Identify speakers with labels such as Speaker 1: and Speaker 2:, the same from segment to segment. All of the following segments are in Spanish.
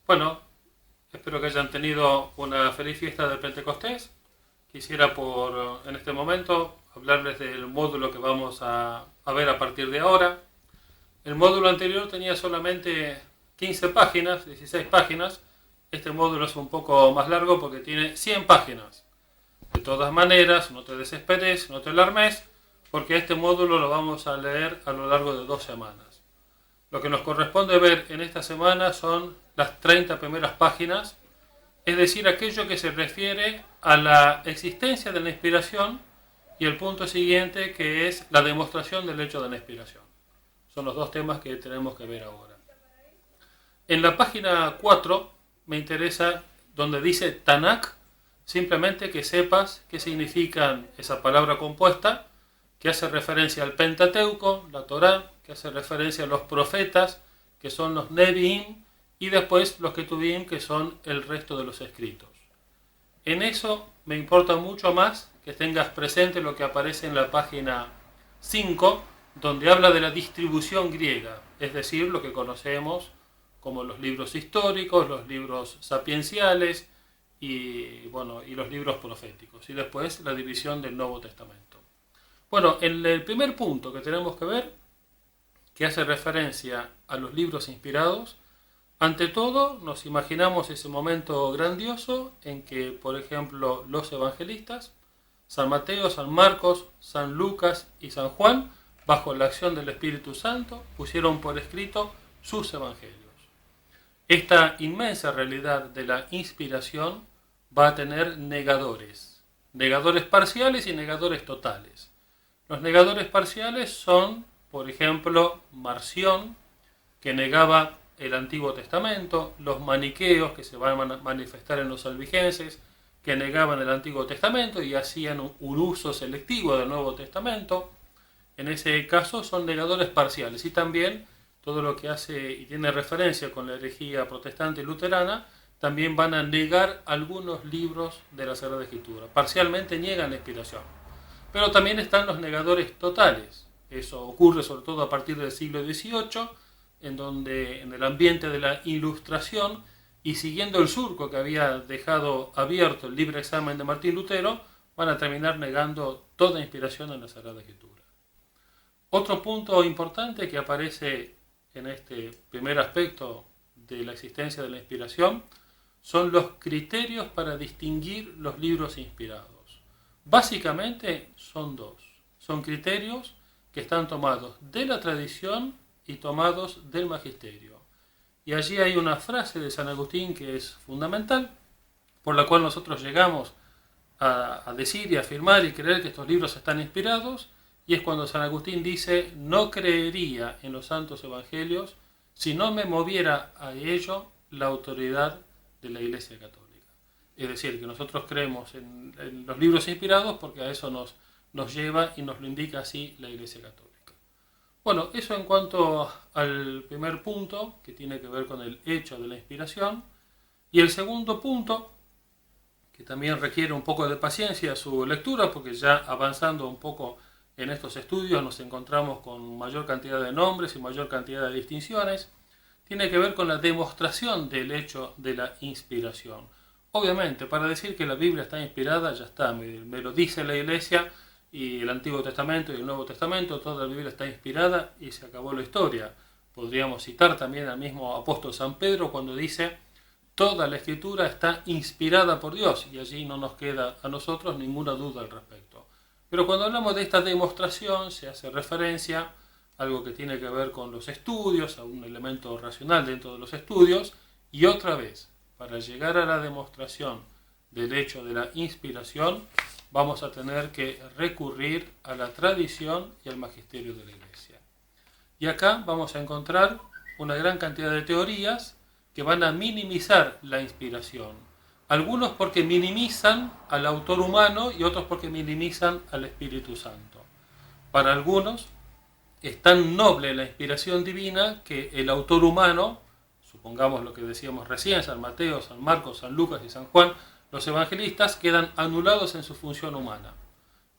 Speaker 1: Bueno, espero que hayan tenido una feliz fiesta de Pentecostés. Quisiera en este momento hablarles del módulo que vamos a ver a partir de ahora. El módulo anterior tenía solamente 15 páginas, 16 páginas. Este módulo es un poco más largo porque tiene 100 páginas. De todas maneras, no te desesperes, no te alarmes, porque este módulo lo vamos a leer a lo largo de 2 semanas. Lo que nos corresponde ver en esta semana son las 30 primeras páginas, es decir, aquello que se refiere a la existencia de la inspiración y el punto siguiente, que es la demostración del hecho de la inspiración. Son los dos temas que tenemos que ver ahora. En la página 4 me interesa donde dice Tanakh, simplemente que sepas qué significan esa palabra compuesta, que hace referencia al Pentateuco, la Torá, que hace referencia a los profetas, que son los Nevi'im, y después los Ketuvim, que son el resto de los escritos. En eso me importa mucho más que tengas presente lo que aparece en la página 5, donde habla de la distribución griega, es decir, lo que conocemos como los libros históricos, los libros sapienciales y los libros proféticos, y después la división del Nuevo Testamento. Bueno, en el primer punto que tenemos que ver, que hace referencia a los libros inspirados, ante todo nos imaginamos ese momento grandioso en que, por ejemplo, los evangelistas, San Mateo, San Marcos, San Lucas y San Juan, bajo la acción del Espíritu Santo, pusieron por escrito sus evangelios. Esta inmensa realidad de la inspiración va a tener negadores parciales y negadores totales. Los negadores parciales son, por ejemplo, Marción, que negaba el Antiguo Testamento, los maniqueos, que se van a manifestar en los albigenses, que negaban el Antiguo Testamento y hacían un uso selectivo del Nuevo Testamento. En ese caso son negadores parciales, y también todo lo que hace y tiene referencia con la herejía protestante y luterana, también van a negar algunos libros de la Sagrada Escritura. Parcialmente niegan la inspiración. Pero también están los negadores totales. Eso ocurre sobre todo a partir del siglo XVIII, en donde en el ambiente de la Ilustración y siguiendo el surco que había dejado abierto el libre examen de Martín Lutero, van a terminar negando toda inspiración en la Sagrada Escritura. Otro punto importante que aparece en este primer aspecto de la existencia de la inspiración son los criterios para distinguir los libros inspirados. Básicamente son dos. Son criterios que están tomados de la tradición y tomados del magisterio. Y allí hay una frase de San Agustín que es fundamental, por la cual nosotros llegamos a decir y afirmar y creer que estos libros están inspirados, y es cuando San Agustín dice: no creería en los santos evangelios si no me moviera a ello la autoridad de la Iglesia Católica. Es decir, que nosotros creemos en los libros inspirados porque a eso nos lleva y nos lo indica así la Iglesia Católica. Bueno, eso en cuanto al primer punto, que tiene que ver con el hecho de la inspiración. Y el segundo punto, que también requiere un poco de paciencia su lectura, porque ya avanzando un poco en estos estudios nos encontramos con mayor cantidad de nombres y mayor cantidad de distinciones, tiene que ver con la demostración del hecho de la inspiración. Obviamente, para decir que la Biblia está inspirada, ya está, me lo dice la Iglesia, y el Antiguo Testamento y el Nuevo Testamento, toda la Biblia está inspirada y se acabó la historia. Podríamos citar también al mismo apóstol San Pedro cuando dice: toda la Escritura está inspirada por Dios, y allí no nos queda a nosotros ninguna duda al respecto. Pero cuando hablamos de esta demostración se hace referencia a algo que tiene que ver con los estudios, a un elemento racional dentro de los estudios, y otra vez, para llegar a la demostración del hecho de la inspiración, vamos a tener que recurrir a la tradición y al magisterio de la Iglesia. Y acá vamos a encontrar una gran cantidad de teorías que van a minimizar la inspiración. Algunos porque minimizan al autor humano y otros porque minimizan al Espíritu Santo. Para algunos es tan noble la inspiración divina que el autor humano, supongamos lo que decíamos recién, San Mateo, San Marcos, San Lucas y San Juan, los evangelistas quedan anulados en su función humana.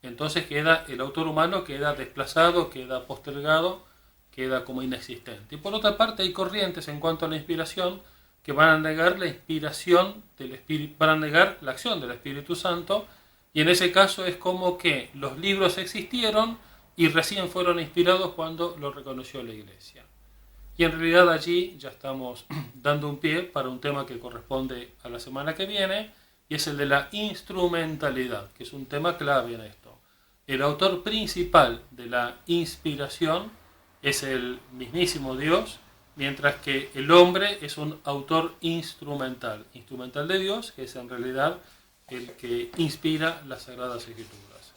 Speaker 1: Entonces el autor humano queda desplazado, queda postergado, queda como inexistente. Y por otra parte hay corrientes en cuanto a la inspiración que van a negar la inspiración del Espíritu, van a negar la acción del Espíritu Santo, y en ese caso es como que los libros existieron y recién fueron inspirados cuando lo reconoció la Iglesia. Y en realidad allí ya estamos dando un pie para un tema que corresponde a la semana que viene, y es el de la instrumentalidad, que es un tema clave en esto. El autor principal de la inspiración es el mismísimo Dios, mientras que el hombre es un autor instrumental de Dios, que es en realidad el que inspira las Sagradas Escrituras.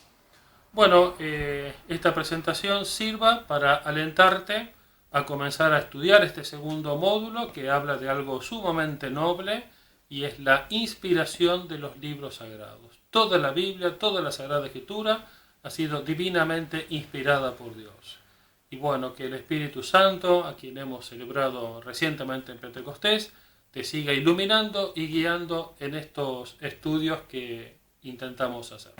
Speaker 1: Bueno, esta presentación sirva para alentarte a comenzar a estudiar este segundo módulo que habla de algo sumamente noble, y es la inspiración de los libros sagrados. Toda la Biblia, toda la Sagrada Escritura ha sido divinamente inspirada por Dios. Y bueno, que el Espíritu Santo, a quien hemos celebrado recientemente en Pentecostés, te siga iluminando y guiando en estos estudios que intentamos hacer.